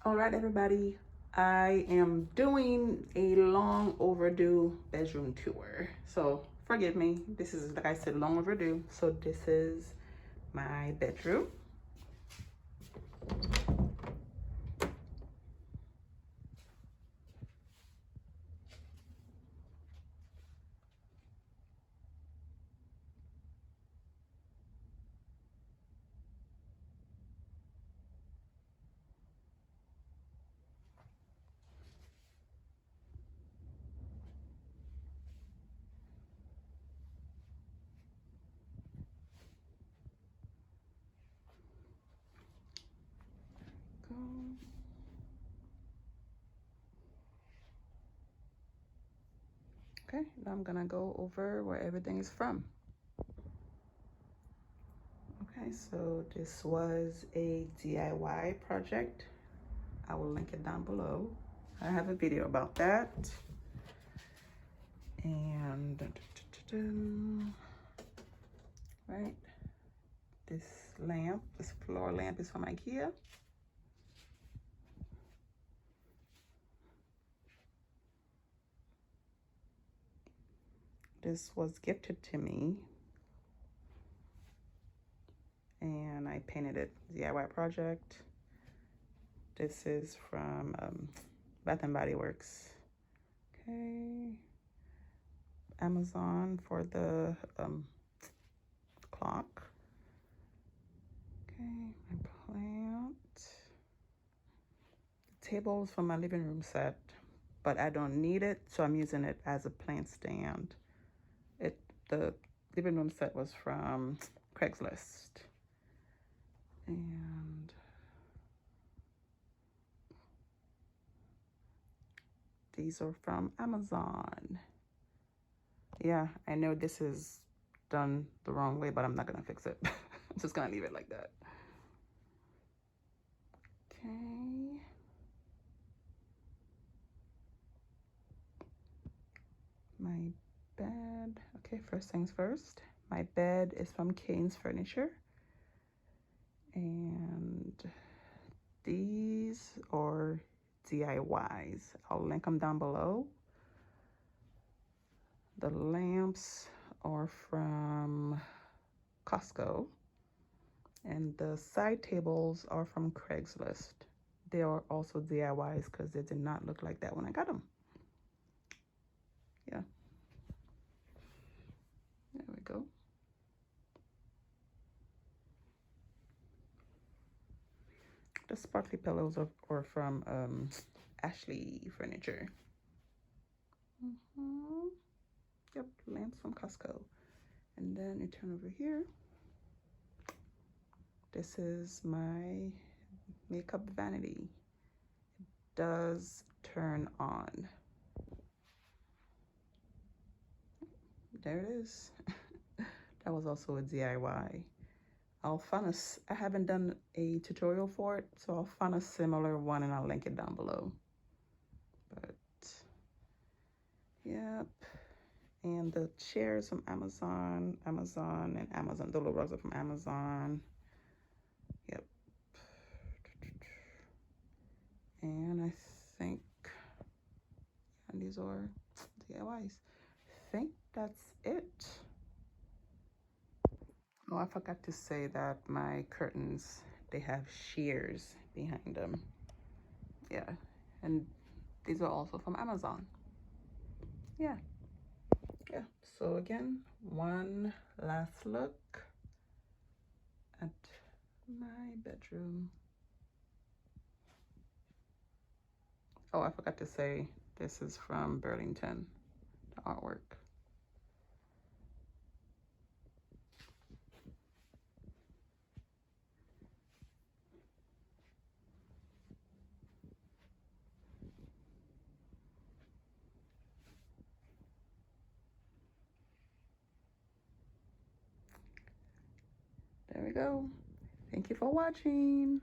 All right, everybody. I am doing a long overdue bedroom tour. So forgive me. This is, like I said, long overdue. So this is my bedroom. Go. Okay, now I'm gonna go over where everything is from. Okay, so this was a DIY project. I will link it down below. I have a video about that. And right, this lamp, this floor lamp is from IKEA. This was gifted to me and I painted it, DIY project. This is from Bath and Body Works. Okay, Amazon for the clock. Okay, my plant. The table is from my living room set, but I don't need it, so I'm using it as a plant stand. The living room set was from Craigslist. And these are from Amazon. Yeah, I know this is done the wrong way, but I'm not gonna fix it. I'm just gonna leave it like that. Okay. My bed. Okay, first things first. My bed is from Kane's Furniture. And these are DIYs. I'll link them down below. The lamps are from Costco. And the side tables are from Craigslist. They are also DIYs because they did not look like that when I got them. Yeah. There we go. The sparkly pillows are from Ashley Furniture. Yep, lamps from Costco. And then you turn over here. This is my makeup vanity. It does turn on. There it is. That was also a DIY. I haven't done a tutorial for it, so I'll find a similar one and I'll link it down below. But, yep. And the chairs from Amazon. The little rugs are from Amazon. Yep. And I think, and these are DIYs. I think that's it. Oh, I forgot to say that my curtains, they have shears behind them. Yeah, and these are also from Amazon. Yeah. So again, one last look at my bedroom. Oh, I forgot to say this is from Burlington, the artwork. There we go. Thank you for watching.